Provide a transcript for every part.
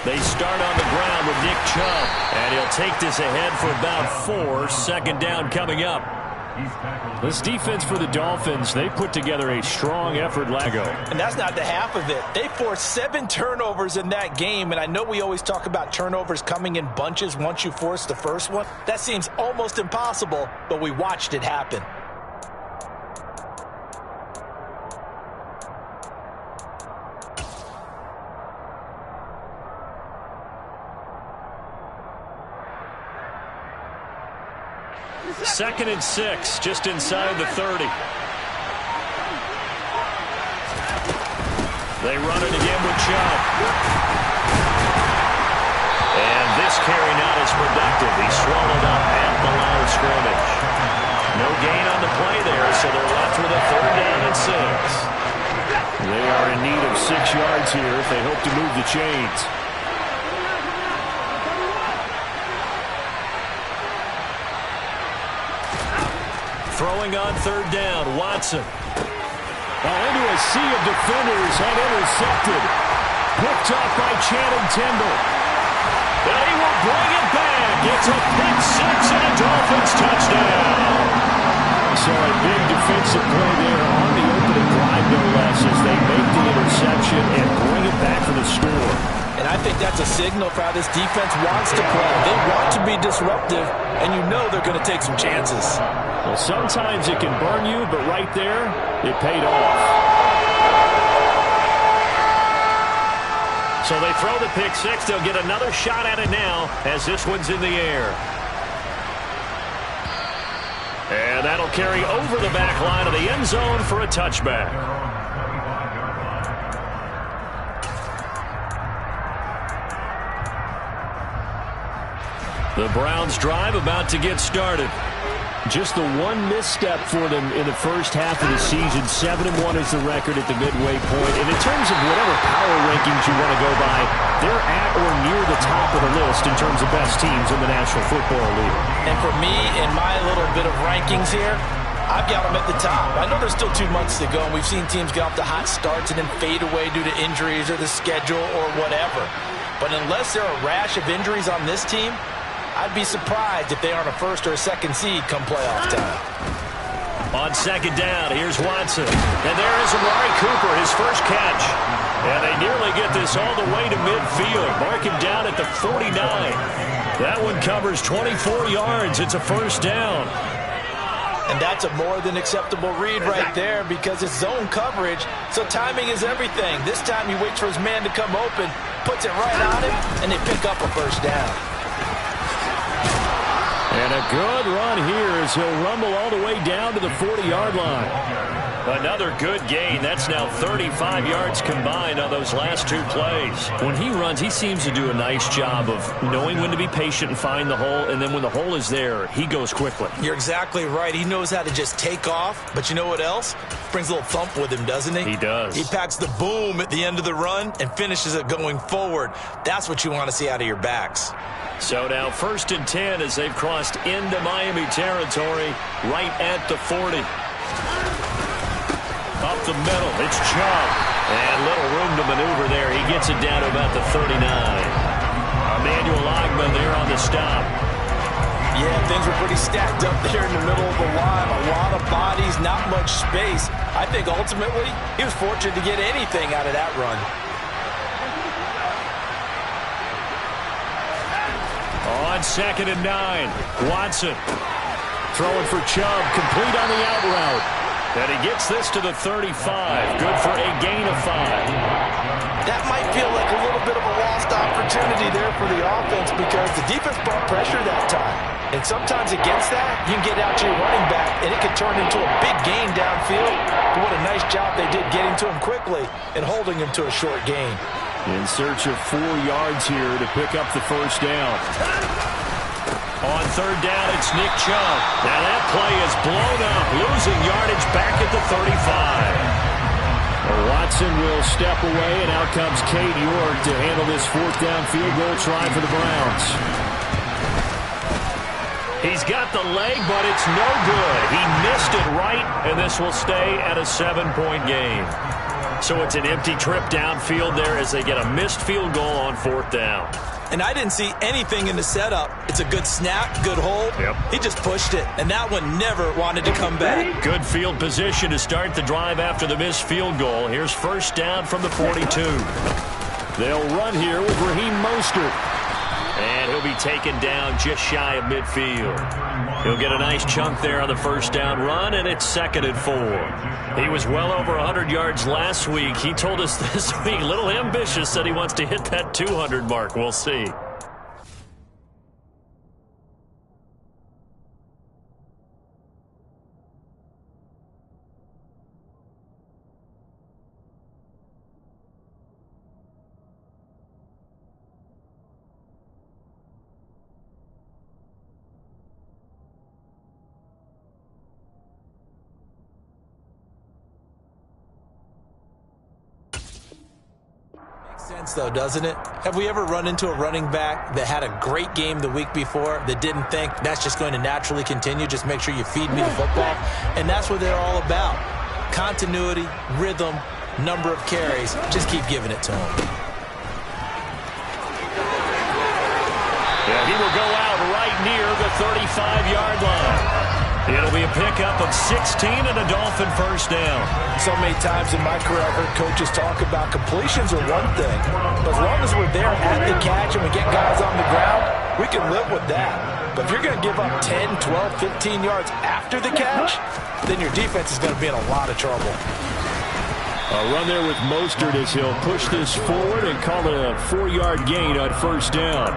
They start on the ground with Nick Chubb, and he'll take this ahead for about 4. Second down coming up. This defense for the Dolphins, they put together a strong effort last ago. And that's not the half of it. They forced 7 turnovers in that game, and I know we always talk about turnovers coming in bunches once you force the first one. That seems almost impossible, but we watched it happen. Second and 6, just inside the 30. They run it again with Chubb. And this carry not as productive. He's swallowed up at the line of scrimmage. No gain on the play there, so they're left with a 3rd down and 6. They are in need of 6 yards here if they hope to move the chains. Throwing on 3rd down, Watson. Into a sea of defenders and intercepted. Picked off by Channing Tindall. And he will bring it back. It's a pick 6 and a Dolphins touchdown. So a big defensive play there on the opening drive, no less, as they make the interception and bring it back for the score. And I think that's a signal for how this defense wants to play. They want to be disruptive, and you know they're going to take some chances. Well, sometimes it can burn you, but right there, it paid off. So they throw the pick 6. They'll get another shot at it now as this one's in the air. And that'll carry over the back line of the end zone for a touchback. The Browns drive about to get started. Just the one misstep for them in the first half of the season. 7-1 is the record at the midway point. And in terms of whatever power rankings you want to go by, they're at or near the top of the list in terms of best teams in the National Football League. And for me, in my little bit of rankings here, I've got them at the top. I know there's still 2 months to go, and we've seen teams get off to hot starts and then fade away due to injuries or the schedule or whatever. But unless there are a rash of injuries on this team, I'd be surprised if they aren't a 1st or a 2nd seed come playoff time. On 2nd down, here's Watson. And there is Amari Cooper, his first catch. And they nearly get this all the way to midfield. Mark him down at the 49. That one covers 24 yards. It's a 1st down. And that's a more than acceptable read right there because it's zone coverage, so timing is everything. This time he waits for his man to come open, puts it right on him, and they pick up a 1st down. And a good run here as he'll rumble all the way down to the 40-yard line. Another good gain. That's now 35 yards combined on those last 2 plays. When he runs, he seems to do a nice job of knowing when to be patient and find the hole, and then when the hole is there, he goes quickly. You're exactly right. He knows how to just take off, but you know what else? Brings a little thump with him, doesn't he? He does. He packs the boom at the end of the run and finishes it going forward. That's what you want to see out of your backs. So now 1st and 10 as they've crossed into Miami territory right at the 40. Up the middle, it's Chubb. And little room to maneuver there. He gets it down to about the 39. Emmanuel Ogbah there on the stop. Yeah, things were pretty stacked up there in the middle of the line. A lot of bodies, not much space. I think ultimately he was fortunate to get anything out of that run. On 2nd and 9, Watson. Throwing for Chubb, complete on the out route. And he gets this to the 35. Good for a gain of 5. That might feel like a little bit of a lost opportunity there for the offense because the defense brought pressure that time. And sometimes against that, you can get out to your running back, and it can turn into a big gain downfield. But what a nice job they did getting to him quickly and holding him to a short gain. In search of 4 yards here to pick up the 1st down. On 3rd down, it's Nick Chubb. Now that play is blown up, losing yardage back at the 35. Watson will step away, and out comes Cade York to handle this 4th down field goal try for the Browns. He's got the leg, but it's no good. He missed it right, and this will stay at a 7-point game. So it's an empty trip downfield there as they get a missed field goal on 4th down. And I didn't see anything in the setup. It's a good snap, good hold. Yep. He just pushed it, and that one never wanted to come back. Good field position to start the drive after the missed field goal. Here's 1st down from the 42. They'll run here with Raheem Mostert. And he'll be taken down just shy of midfield. He'll get a nice chunk there on the 1st down run, and it's 2nd and 4. He was well over 100 yards last week. He told us this week, a little ambitious, that he wants to hit that 200 mark. We'll see. Sense though, doesn't it? Have we ever run into a running back that had a great game the week before that didn't think that's just going to naturally continue? Just make sure you feed me the football. And that's what they're all about. Continuity, rhythm, number of carries. Just keep giving it to him. Yeah, he will go out right near the 35-yard line. It'll be a pickup of 16 and a Dolphin 1st down. So many times in my career I've heard coaches talk about completions are one thing, but as long as we're there at the catch and we get guys on the ground, we can live with that. But if you're going to give up 10, 12, 15 yards after the catch, then your defense is going to be in a lot of trouble. A run there with Mostert as he'll push this forward and call it a 4-yard gain on 1st down.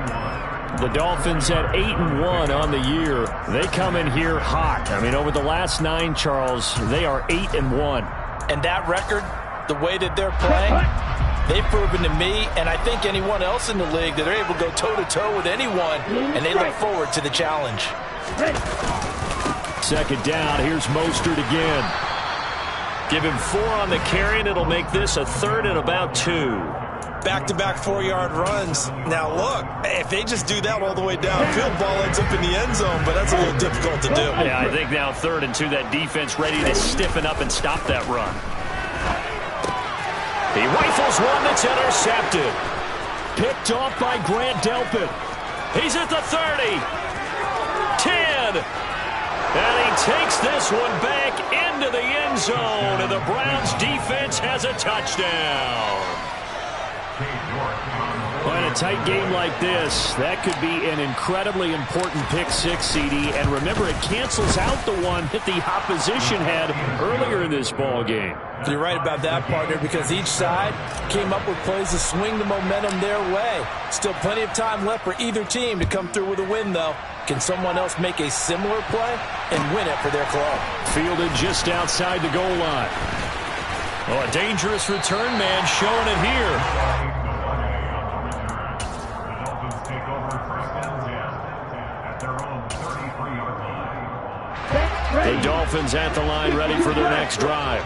The Dolphins at 8-1 on the year. They come in here hot. I mean, over the last 9, Charles, they are 8-1. And that record, the way that they're playing, they've proven to me, and I think anyone else in the league, that they're able to go toe-to-toe with anyone, and they look forward to the challenge. 2nd down. Here's Mostert again. Give him 4 on the carry, and it'll make this a 3rd and about 2. Back-to-back 4-yard runs. Now, look, if they just do that all the way downfield, ball ends up in the end zone, but that's a little difficult to do. Yeah, I think now 3rd and 2, that defense ready to stiffen up and stop that run. He rifles one that's intercepted. Picked off by Grant Delpit. He's at the 30. 10. And he takes this one back into the end zone, and the Browns defense has a touchdown. Well, in a tight game like this, that could be an incredibly important pick 6, CD. And remember, it cancels out the one that the opposition had earlier in this ball game. You're right about that, partner, because each side came up with plays to swing the momentum their way. Still plenty of time left for either team to come through with a win, though. Can someone else make a similar play and win it for their club? Fielded just outside the goal line. Oh, a dangerous return man showing it here. The Dolphins at the line ready for their next drive.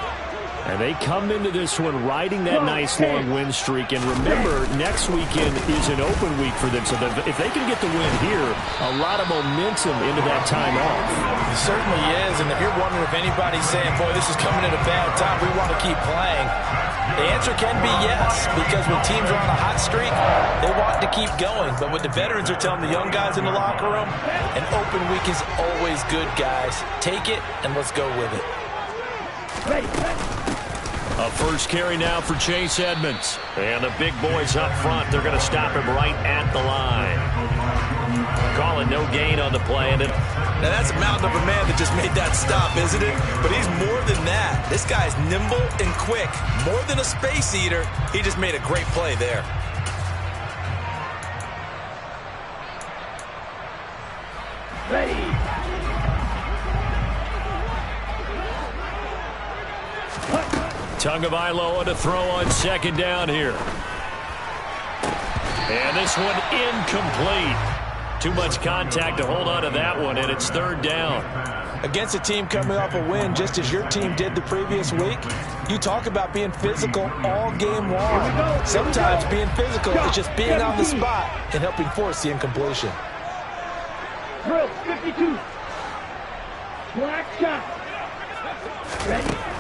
And they come into this one riding that nice long win streak. And remember, next weekend is an open week for them. So if they can get the win here, a lot of momentum into that time off. It certainly is. And if you're wondering if anybody's saying, boy, this is coming at a bad time, we want to keep playing, the answer can be yes. Because when teams are on a hot streak, they want to keep going. But what the veterans are telling the young guys in the locker room, an open week is always good, guys. Take it and let's go with it. A 1st carry now for Chase Edmonds. And the big boys up front, they're going to stop him right at the line. Calling no gain on the play. And now that's a mountain of a man that just made that stop, isn't it? But he's more than that. This guy's nimble and quick. More than a space eater, he just made a great play there. Ready. Tagovailoa to throw on 2nd down here. And this one incomplete. Too much contact to hold on to that one, and it's 3rd down. Against a team coming off a win, just as your team did the previous week, you talk about being physical all game long. Sometimes being physical is just being on the spot and helping force the incompletion. Drill 52. Black shot. Ready.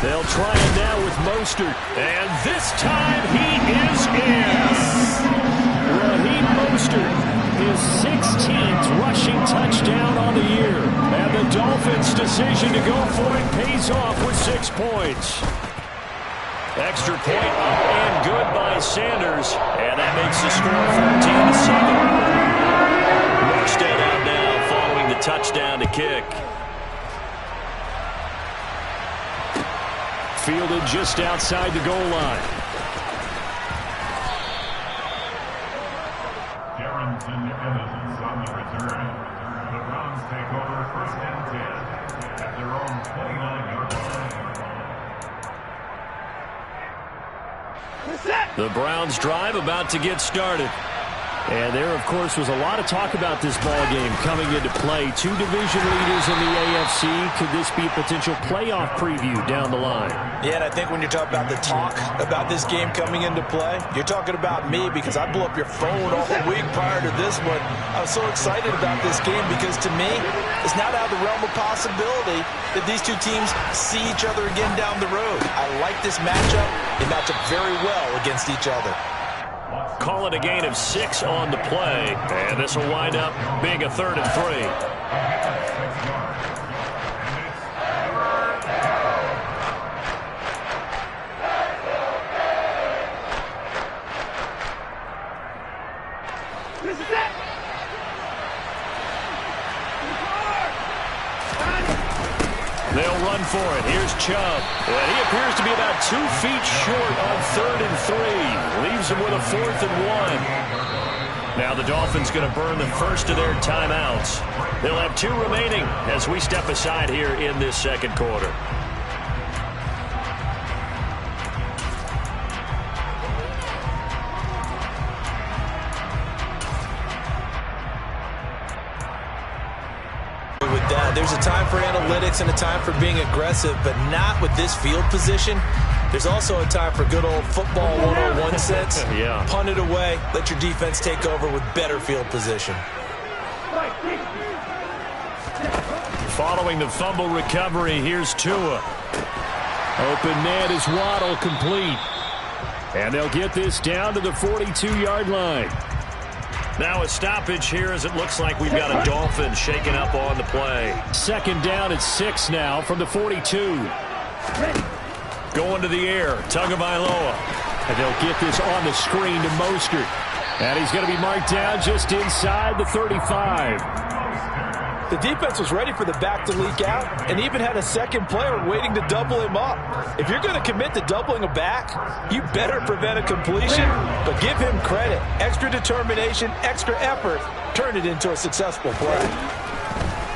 They'll try it now with Mostert. And this time he is in. Raheem Mostert, his 16th rushing touchdown on the year. And the Dolphins' decision to go for it pays off with 6 points. Extra point up and good by Sanders. And that makes the score 14-7. Morstead out now following the touchdown to kick. Fielded just outside the goal line. Darrington Evans on the return. The Browns take over 1st and 10 at their own 29-yard line. The Browns drive about to get started. And there, of course, was a lot of talk about this ball game coming into play. 2 division leaders in the AFC. Could this be a potential playoff preview down the line? Yeah, and I think when you talk about the talk about this game coming into play, you're talking about me because I blew up your phone all week prior to this one. I was so excited about this game because to me, it's not out of the realm of possibility that these two teams see each other again down the road. I like this matchup. They match up very well against each other. Call it a gain of 6 on the play. And this will wind up being a 3rd and 3. They'll run for it. Here's Chubb. And he appears to be about 2 feet short on 3rd and 3. Leaves him with a 4th and 1. Now the Dolphins going to burn the first of their timeouts. They'll have 2 remaining as we step aside here in this second quarter. There's a time for analytics and a time for being aggressive, but not with this field position. There's also a time for good old football 101 sense. Yeah. Punt it away. Let your defense take over with better field position. Following the fumble recovery, here's Tua. Open man is Waddle, complete. And they'll get this down to the 42-yard line. Now a stoppage here as it looks like we've got a Dolphin shaking up on the play. 2nd down at 6 now from the 42. Going to the air, Tagovailoa. And they'll get this on the screen to Mostert. And he's going to be marked down just inside the 35. The defense was ready for the back to leak out and even had a second player waiting to double him up. If you're going to commit to doubling a back, you better prevent a completion, but give him credit. Extra determination, extra effort, turn it into a successful play.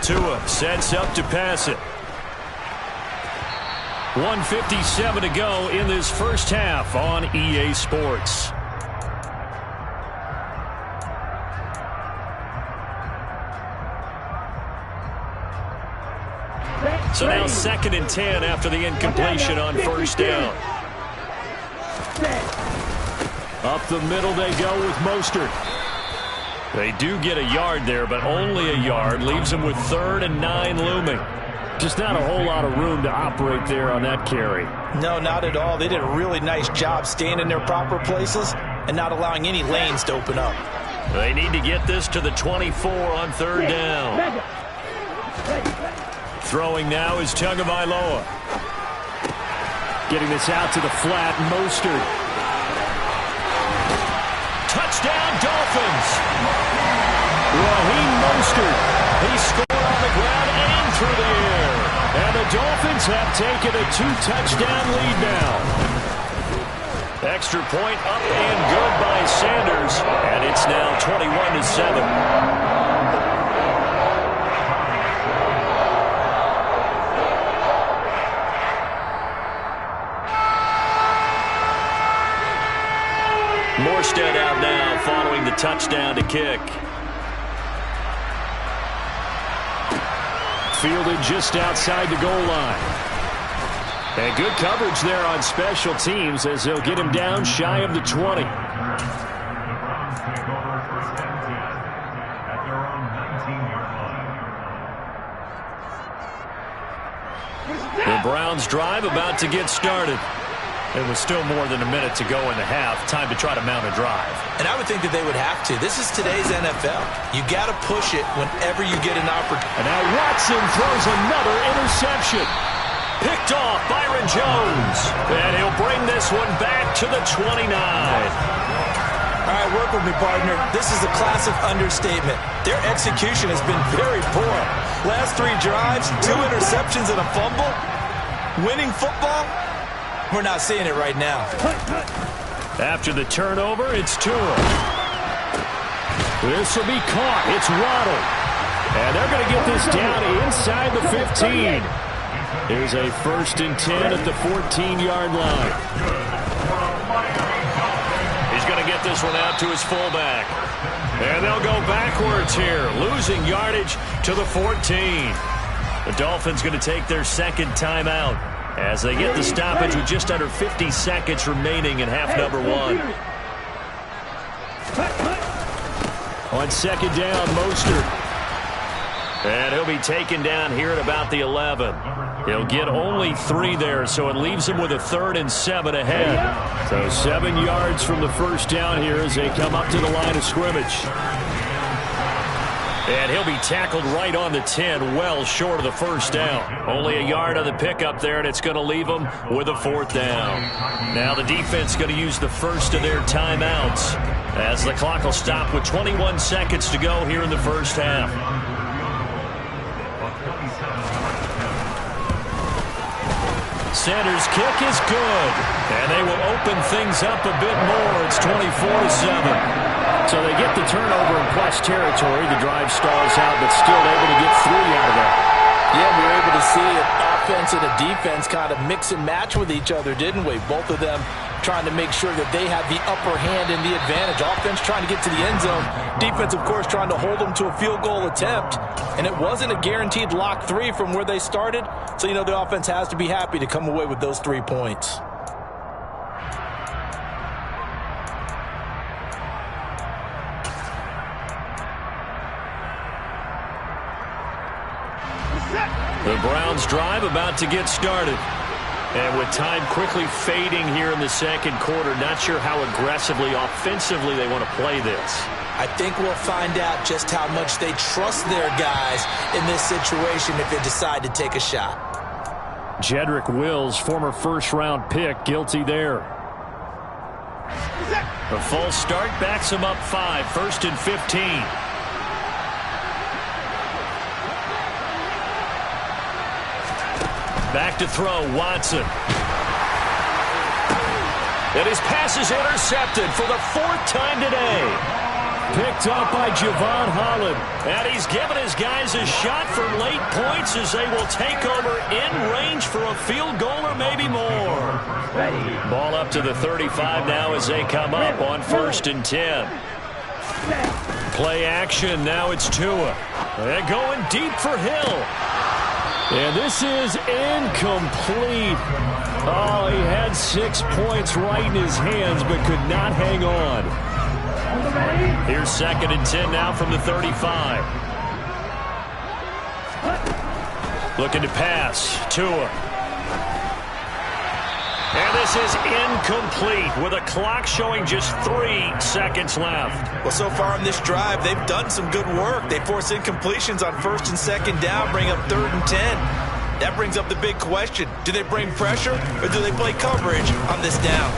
Tua sets up to pass it. 1:57 to go in this first half on EA Sports. So now 2nd and 10 after the incompletion on 1st down. Up the middle they go with Mostert. They do get a yard there, but only a yard. Leaves them with 3rd and 9 looming. Just not a whole lot of room to operate there on that carry. No, not at all. They did a really nice job staying in their proper places and not allowing any lanes to open up. They need to get this to the 24 on 3rd down. Throwing now is Tagovailoa. Getting this out to the flat, Mostert. Touchdown, Dolphins! Raheem Mostert. He scored on the ground and through the air. And the Dolphins have taken a 2-touchdown lead now. Extra point up and good by Sanders. And it's now 21-7. Morstead out now following the touchdown to kick. Fielded just outside the goal line. And good coverage there on special teams as they'll get him down shy of the 20. The Browns take over 1st and 10 at their own 19-yard line. The Browns drive about to get started. It was still more than a minute to go in the half. Time to try to mount a drive. And I would think that they would have to. This is today's NFL. You got to push it whenever you get an opportunity. And now Watson throws another interception. Picked off Byron Jones. And he'll bring this one back to the 29. All right, work with me, partner. This is a classic understatement. Their execution has been very poor. Last 3 drives, 2 interceptions and a fumble. Winning football? We're not seeing it right now. After the turnover, it's Tua. This will be caught. It's Waddle. And they're going to get this down inside the 15. Here's a 1st and 10 at the 14-yard line. He's going to get this one out to his fullback. And they'll go backwards here, losing yardage to the 14. The Dolphins going to take their 2nd timeout as they get the stoppage with just under 50 seconds remaining in half number 1. On 2nd down, Mostert. And he'll be taken down here at about the 11. He'll get only 3 there, so it leaves him with a 3rd and 7 ahead. So 7 yards from the 1st down here as they come up to the line of scrimmage. And he'll be tackled right on the 10, well short of the 1st down. Only a yard on the pickup there, and it's going to leave him with a 4th down. Now the defense going to use the first of their timeouts as the clock will stop with 21 seconds to go here in the 1st half. Sanders' kick is good, and they will open things up a bit more. It's 24-7. So they get the turnover in plus territory. The drive stalls out, but still able to get 3 out of that. Yeah, we were able to see an offense and a defense kind of mix and match with each other, didn't we? Both of them trying to make sure that they had the upper hand and the advantage. Offense trying to get to the end zone. Defense, of course, trying to hold them to a field goal attempt. And it wasn't a guaranteed lock 3 from where they started. So, you know, the offense has to be happy to come away with those 3 points. The Browns drive about to get started. And with time quickly fading here in the 2nd quarter, not sure how aggressively, offensively they want to play this. I think we'll find out just how much they trust their guys in this situation if they decide to take a shot. Jedrick Wills, former 1st-round pick, guilty there. The false start backs him up 5, 1st and 15. Back to throw, Watson. And his pass is intercepted for the 4th time today. Picked up by Javon Holland. And he's given his guys a shot for late points as they will take over in range for a field goal or maybe more. Ball up to the 35 now as they come up on 1st and 10. Play action, now it's Tua. They're going deep for Hill. And this is incomplete. Oh, he had 6 points right in his hands, but could not hang on. Here's 2nd and 10 now from the 35. Looking to pass. Tua. And this is incomplete with a clock showing just 3 seconds left. Well, so far on this drive, they've done some good work. They force incompletions on 1st and 2nd down, bring up 3rd and 10. That brings up the big question. Do they bring pressure or do they play coverage on this down?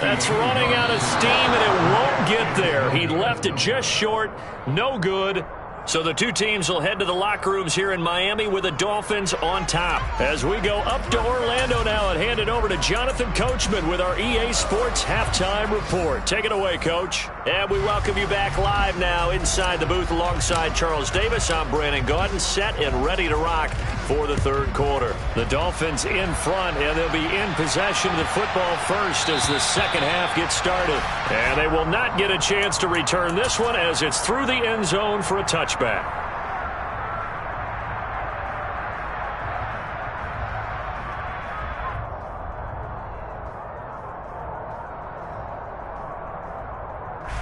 That's running out of steam, and it won't get there. He left it just short. No good. So the 2 teams will head to the locker rooms here in Miami with the Dolphins on top. As we go up to Orlando now and hand it over to Jonathan Coachman with our EA Sports Halftime Report. Take it away, Coach. And we welcome you back live now inside the booth alongside Charles Davis. I'm Brandon Gaudin, set and ready to rock for the 3rd quarter. The Dolphins in front, and they'll be in possession of the football first as the 2nd half gets started. And they will not get a chance to return this one as it's through the end zone for a touchback.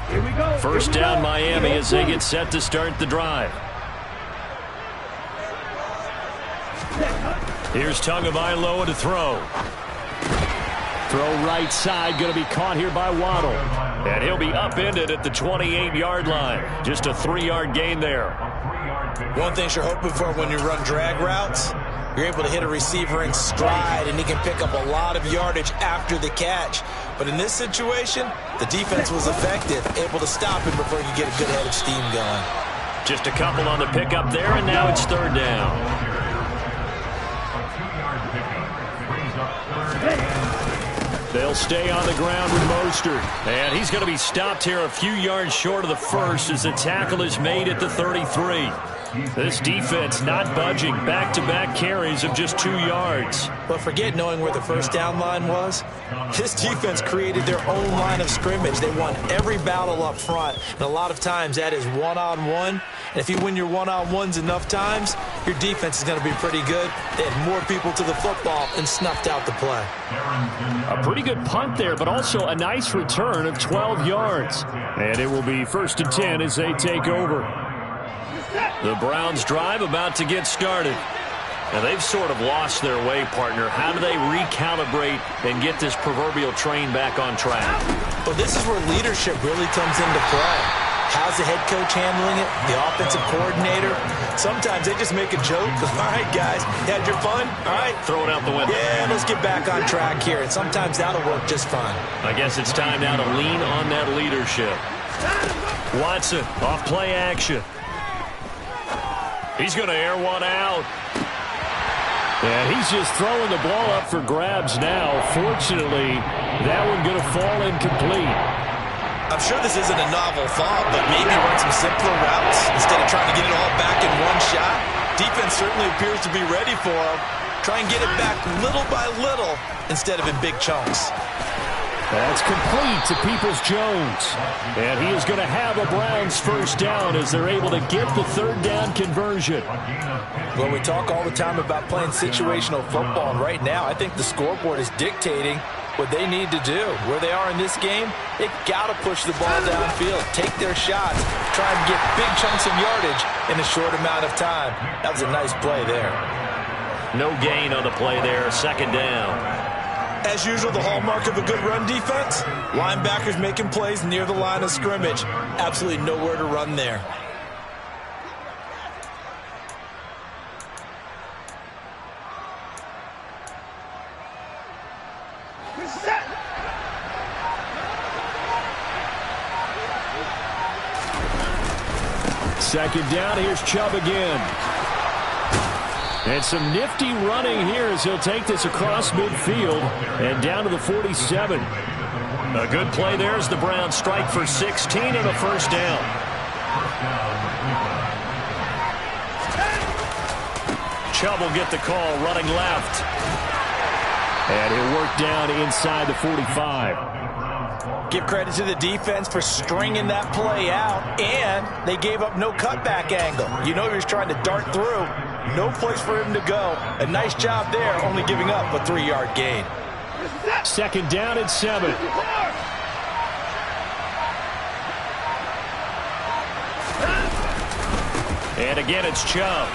Here we go. First down Miami as they get set to start the drive. Here's Tagovailoa to throw. Throw right side, going to be caught here by Waddle. And he'll be upended at the 28-yard line. Just a 3-yard gain there. One thing you're hoping for when you run drag routes, you're able to hit a receiver in stride, and he can pick up a lot of yardage after the catch. But in this situation, the defense was effective, able to stop him before he could get a good head of steam going. Just a couple on the pickup there, and now it's third down. They'll stay on the ground with Mostert. And he's going to be stopped here a few yards short of the first as the tackle is made at the 33. This defense not budging. Back-to-back carries of just 2 yards. But forget knowing where the first down line was. This defense created their own line of scrimmage. They won every battle up front. And a lot of times that is one-on-one. And if you win your one-on-ones enough times, your defense is going to be pretty good. They had more people to the football and snuffed out the play. A pretty good punt there, but also a nice return of 12 yards. And it will be 1st and 10 as they take over. The Browns drive about to get started. And they've sort of lost their way, partner. How do they recalibrate and get this proverbial train back on track? Well, this is where leadership really comes into play. How's the head coach handling it? The offensive coordinator? Sometimes they just make a joke. All right, guys, you had your fun? All right. Throw it out the window. Yeah, let's get back on track here. And sometimes that'll work just fine. I guess it's time now to lean on that leadership. Watson, off play action. He's going to air one out. And he's just throwing the ball up for grabs now. Fortunately, that one going to fall incomplete. I'm sure this isn't a novel thought, but maybe run some simpler routes instead of trying to get it all back in one shot. Defense certainly appears to be ready for him. Try and get it back little by little instead of in big chunks. That's complete to Peoples-Jones. And he is going to have a Browns first down as they're able to get the third down conversion. Well, we talk all the time about playing situational football, and right now I think the scoreboard is dictating what they need to do. Where they are in this game, they got to push the ball downfield, take their shots, try and get big chunks of yardage in a short amount of time. That was a nice play there. No gain on the play there, second down. As usual, the hallmark of a good run defense, linebackers making plays near the line of scrimmage. Absolutely nowhere to run there. Second down, here's Chubb again. And some nifty running here as he'll take this across midfield and down to the 47. A good play there as the Browns strike for 16 and a first down. Chubb will get the call running left. And he'll work down inside the 45. Give credit to the defense for stringing that play out, and they gave up no cutback angle. You know he was trying to dart through. No place for him to go. A nice job there, only giving up a 3-yard gain. Second down and 7. And again, it's Chubb.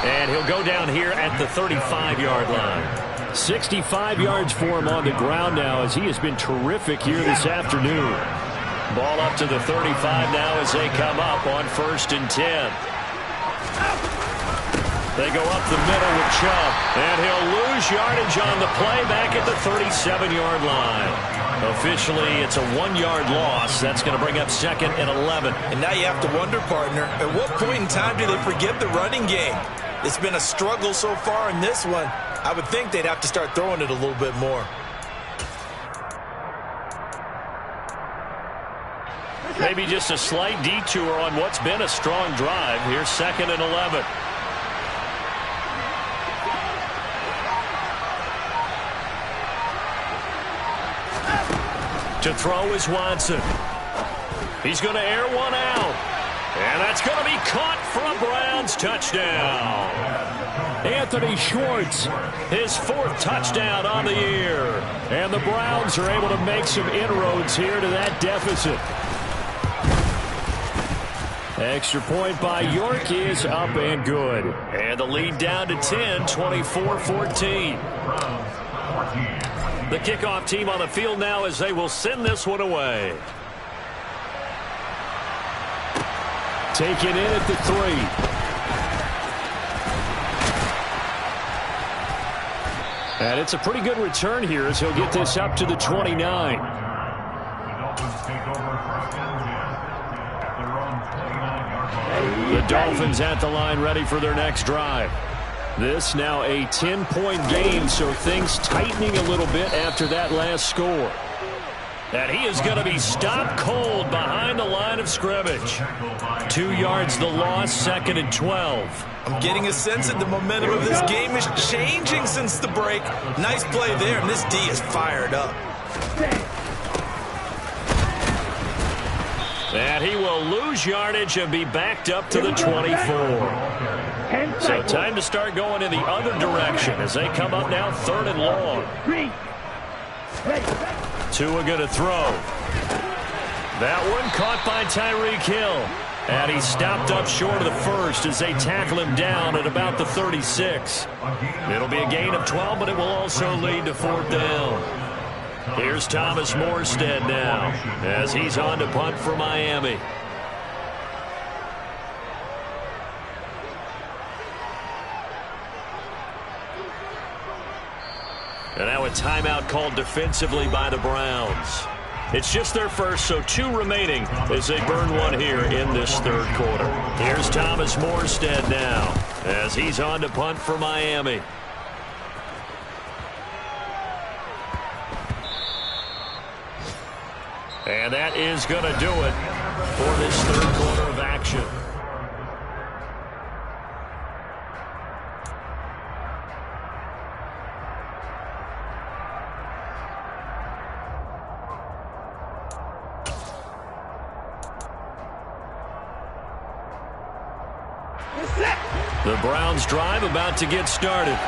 And he'll go down here at the 35-yard line. 65 yards for him on the ground now as he has been terrific here this afternoon. Ball up to the 35 now as they come up on 1st and 10. They go up the middle with Chubb, and he'll lose yardage on the play back at the 37-yard line. Officially, it's a 1-yard loss. That's going to bring up 2nd and 11. And now you have to wonder, partner, at what point in time do they forget the running game? It's been a struggle so far in this one. I would think they'd have to start throwing it a little bit more. Maybe just a slight detour on what's been a strong drive. Here's 2nd and 11. To throw is Watson. He's going to air one out. And that's going to be caught for a Browns touchdown. Anthony Schwartz, his 4th touchdown on the year. And the Browns are able to make some inroads here to that deficit. Extra point by York is up and good. And the lead down to 10, 24-14. The kickoff team on the field now as they will send this one away. Taken in at the 3. And it's a pretty good return here as he'll get this up to the 29. The Dolphins at the line ready for their next drive. This now a 10-point game, so things tightening a little bit after that last score. And he is going to be stopped cold behind the line of scrimmage. 2 yards the loss, 2nd and 12. I'm getting a sense that the momentum of this game is changing since the break. Nice play there, and this D is fired up. And he will lose yardage and be backed up to the 24. So time to start going in the other direction as they come up now 3rd and long. Tua going to throw. That one caught by Tyreek Hill. And he's stopped up short of the first as they tackle him down at about the 36. It'll be a gain of 12, but it will also lead to 4th down. Here's Thomas Morstead now as he's on to punt for Miami. And now a timeout called defensively by the Browns. It's just their first, so 2 remaining as they burn one here in this 3rd quarter. Here's Thomas Morstead now as he's on to punt for Miami. And that is going to do it for this 3rd quarter of action. The Browns drive about to get started.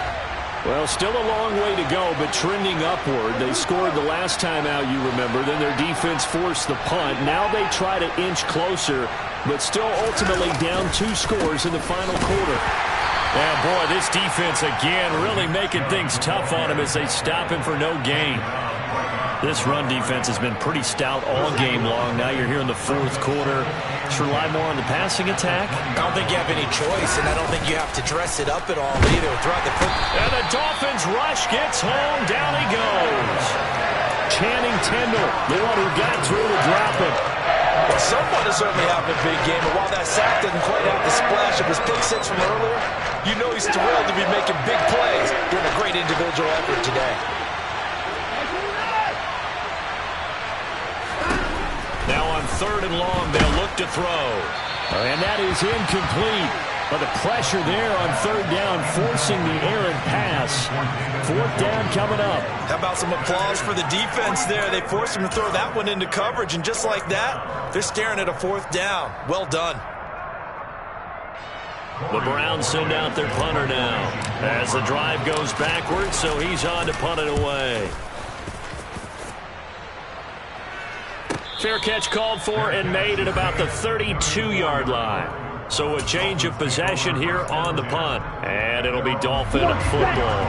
Well, still a long way to go, but trending upward. They scored the last time out, you remember. Then their defense forced the punt. Now they try to inch closer, but still ultimately down 2 scores in the final quarter. And boy, this defense again really making things tough on him as they stop him for no gain. This run defense has been pretty stout all game long. Now you're here in the 4th quarter. Should rely more on the passing attack. I don't think you have any choice, and I don't think you have to dress it up at all either. Throughout the and the Dolphins rush gets home. Down he goes. Channing Tindall, the one who got through to drop it. Well, someone is certainly having a big game, and while that sack doesn't quite have the splash of his pick six from earlier, you know he's thrilled to be making big plays during a great individual effort today. Now on 3rd and long, they'll look to throw. And that is incomplete. But the pressure there on 3rd down, forcing the errant pass. 4th down coming up. How about some applause for the defense there? They forced him to throw that one into coverage, and just like that, they're staring at a 4th down. Well done. The Browns send out their punter now as the drive goes backwards, so he's on to punt it away. Fair catch called for and made at about the 32-yard line. So a change of possession here on the punt. And it'll be Dolphin football.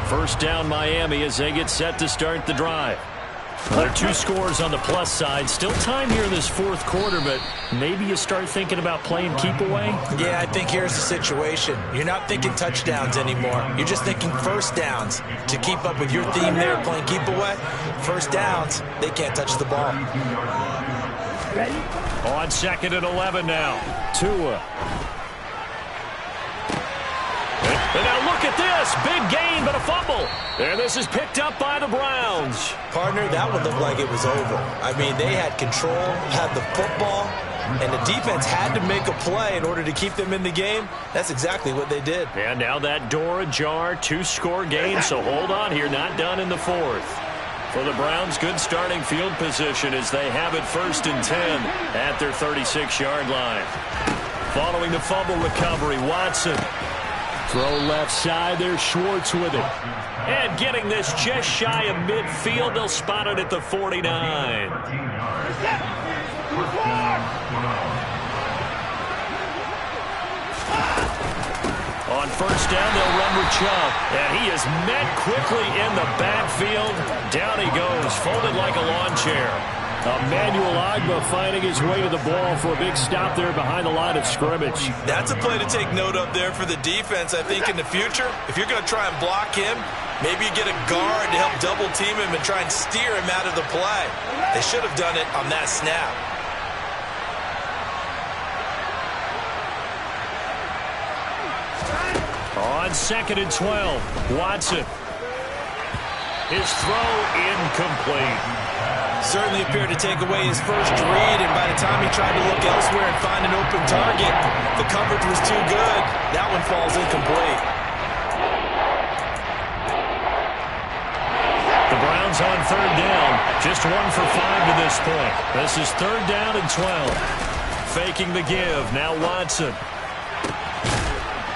1st down Miami as they get set to start the drive. There are 2 scores on the plus side. Still time here in this 4th quarter, but maybe you start thinking about playing keep away? Yeah, I think here's the situation. You're not thinking touchdowns anymore. You're just thinking 1st downs. To keep up with your theme there, playing keep away, 1st downs, they can't touch the ball. On 2nd and 11 now. Tua. And now look at this. Big gain, but a fumble. And this is picked up by the Browns. Partner, that one looked like it was over. I mean, they had control, had the football, and the defense had to make a play in order to keep them in the game. That's exactly what they did. And now that door ajar, 2-score game, so hold on here. Not done in the 4th. For the Browns, good starting field position as they have it 1st and 10 at their 36-yard line. Following the fumble recovery, Watson. Throw left side, there's Schwartz with it. And getting this just shy of midfield, they'll spot it at the 49. On first down, they'll run with Chubb. And he is met quickly in the backfield. Down he goes, folded like a lawn chair. Emmanuel Ogbah finding his way to the ball for a big stop there behind the line of scrimmage. That's a play to take note of there for the defense, I think, in the future. If you're going to try and block him, maybe you get a guard to help double team him and try and steer him out of the play. They should have done it on that snap. On 2nd and 12, Watson. His throw incomplete. Certainly appeared to take away his first read, and by the time he tried to look elsewhere and find an open target, the coverage was too good. That one falls incomplete. The Browns on 3rd down, just 1 for 5 to this point. This is 3rd down and 12. Faking the give, now Watson.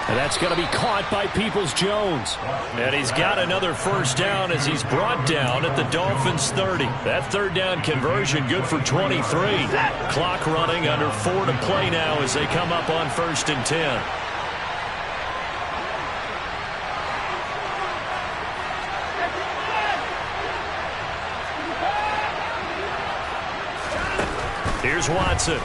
And that's going to be caught by Peoples-Jones. And he's got another first down as he's brought down at the Dolphins' 30. That 3rd down conversion good for 23. Clock running, under 4 to play now as they come up on 1st and 10. Here's Watson.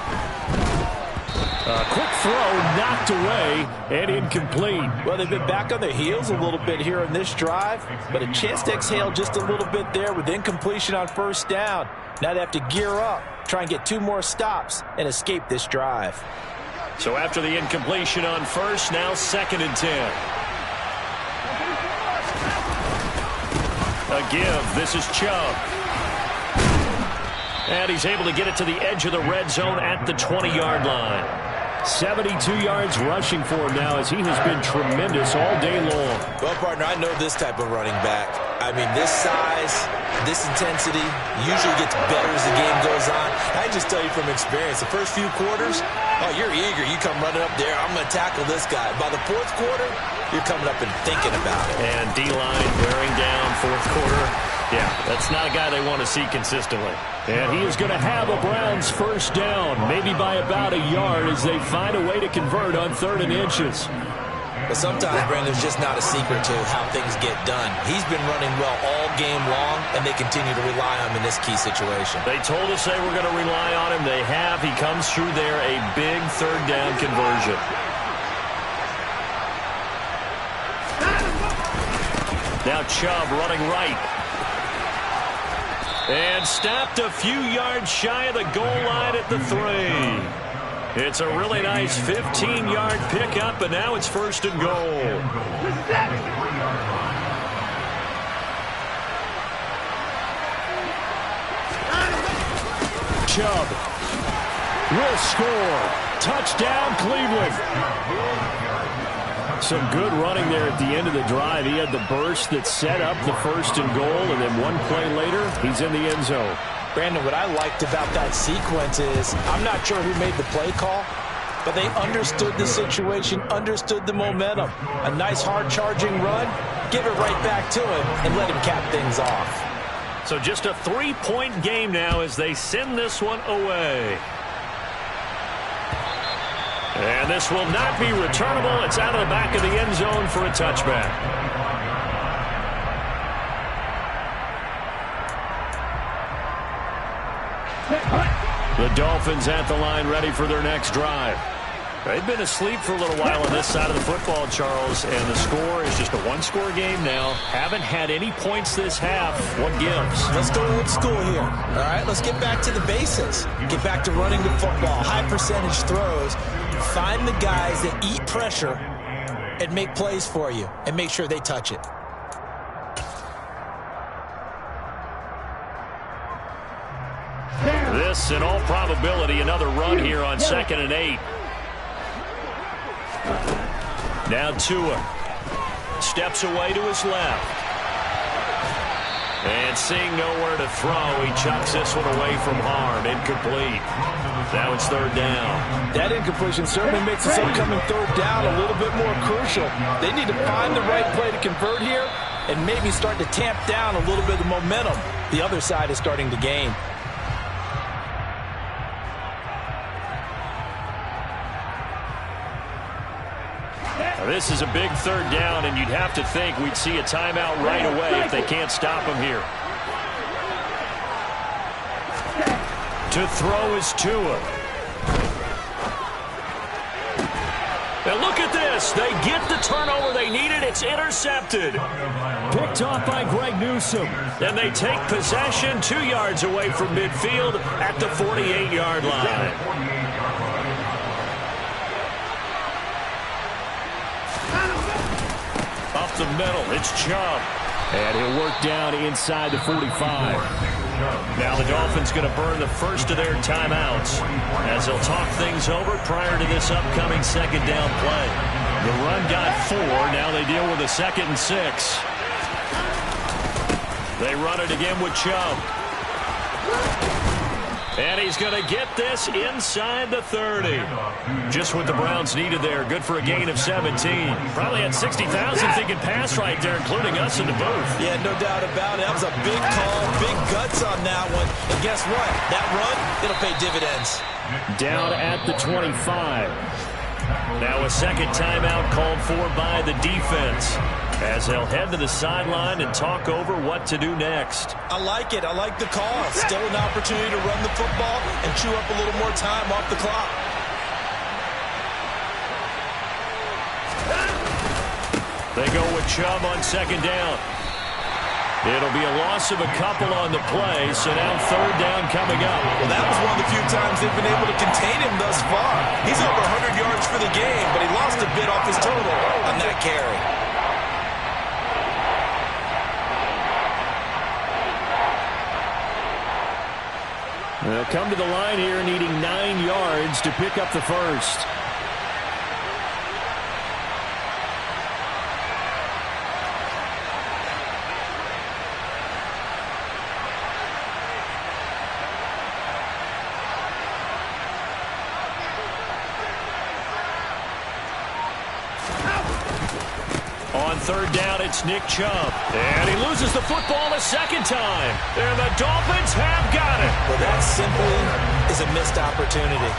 A quick throw knocked away and incomplete. Well, they've been back on their heels a little bit here in this drive, but a chance to exhale just a little bit there with incompletion on first down. Now they have to gear up, try and get 2 more stops, and escape this drive. So after the incompletion on first, now 2nd and 10. A give. This is Chubb. And he's able to get it to the edge of the red zone at the 20-yard line. 72 yards rushing for him now as he has been tremendous all day long. Well, partner, I know this type of running back. I mean, this size, this intensity usually gets better as the game goes on. I just tell you from experience, the first few quarters, oh, you're eager. You come running up there, I'm going to tackle this guy. By the 4th quarter, you're coming up and thinking about it. And D-line wearing down 4th quarter. Yeah, that's not a guy they want to see consistently. And he is going to have a Browns first down, maybe by about a yard as they find a way to convert on 3rd and inches. But sometimes, Brandon, there's just not a secret to how things get done. He's been running well all game long, and they continue to rely on him in this key situation. They told us they were going to rely on him. They have. He comes through there, a big 3rd down conversion. Now Chubb running right. And stopped a few yards shy of the goal line at the 3. It's a really nice 15-yard pickup, and now it's 1st and goal. Chubb will score. Touchdown, Cleveland. Some good running there at the end of the drive. He had the burst that set up the 1st and goal, and then one play later, he's in the end zone. Brandon, what I liked about that sequence is I'm not sure who made the play call, but they understood the situation, understood the momentum. A nice hard-charging run, give it right back to him, and let him cap things off. So just a 3-point game now as they send this one away. And this will not be returnable. It's out of the back of the end zone for a touchback. The Dolphins at the line ready for their next drive. They've been asleep for a little while on this side of the football, Charles, and the score is just a 1-score game now. Haven't had any points this half. What gives? Let's go old school here. All right, let's get back to the basics. Get back to running the football, high percentage throws. Find the guys that eat pressure and make plays for you and make sure they touch it. This, in all probability, another run here on 2nd and 8. Now Tua steps away to his left. And seeing nowhere to throw, he chucks this one away from harm. Incomplete. Now it's 3rd down. That incompletion certainly makes this upcoming 3rd down a little bit more crucial. They need to find the right play to convert here and maybe start to tamp down a little bit of momentum the other side is starting to gain. A This is a big third down, and you'd have to think we'd see a timeout right away if they can't stop him here. To throw is Tua. And look at this. They get the turnover they needed. It's intercepted. Picked off by Greg Newsome. And they take possession 2 yards away from midfield at the 48-yard line. Up the middle, it's Chubb. And he'll work down inside the 45. Now the Dolphins going to burn the first of their timeouts as they'll talk things over prior to this upcoming second down play. The run got 4. Now they deal with a 2nd and 6. They run it again with Chubb. And he's going to get this inside the 30. Just what the Browns needed there. Good for a gain of 17. Probably had 60,000 thinking pass right there, including us in the booth. Yeah, no doubt about it. That was a big call, big guts on that one. And guess what? That run, it'll pay dividends. Down at the 25. Now a second timeout called for by the defense as they'll head to the sideline and talk over what to do next. I like it. I like the call. Still an opportunity to run the football and chew up a little more time off the clock. They go with Chubb on second down. It'll be a loss of a couple on the play, so now third down coming up. Well, that was one of the few times they've been able to contain him thus far. He's over 100 yards for the game, but he lost a bit off his total on that carry. They'll come to the line here needing 9 yards to pick up the first. On third down, it's Nick Chubb. And he loses the football a second time. And the Dolphins have got it. Well, that simply is a missed opportunity.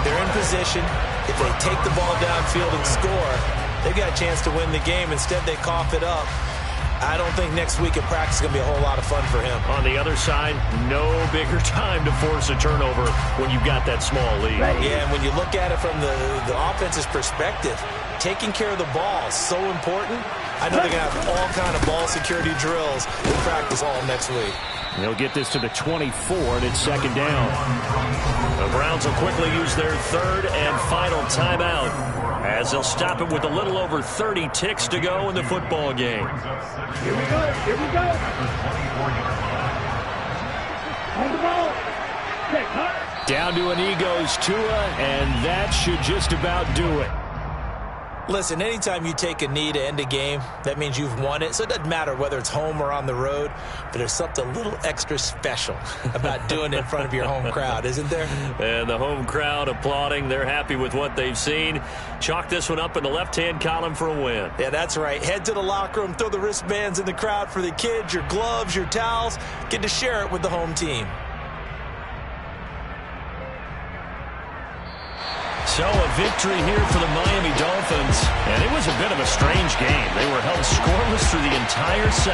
They're in position. If they take the ball downfield and score, they've got a chance to win the game. Instead, they cough it up. I don't think next week at practice is going to be a whole lot of fun for him. On the other side, no bigger time to force a turnover when you've got that small lead. Yeah, and when you look at it from the offense's perspective, taking care of the ball is so important. I know they're going to have all kind of ball security drills in practice all next week. They'll get this to the 24, and it's second down. The Browns will quickly use their third and final timeout as they'll stop it with a little over 30 ticks to go in the football game. Here we go. Here we go. Hold the ball. Okay, cut. Down to an goes Tua, and that should just about do it. Listen, anytime you take a knee to end a game, that means you've won it. So it doesn't matter whether it's home or on the road, but there's something a little extra special about doing it in front of your home crowd, isn't there? And the home crowd applauding. They're happy with what they've seen. Chalk this one up in the left-hand column for a win. Yeah, that's right. Head to the locker room, throw the wristbands in the crowd for the kids, your gloves, your towels. Get to share it with the home team. So a victory here for the Miami Dolphins. And it was a bit of a strange game. They were held scoreless through the entire second.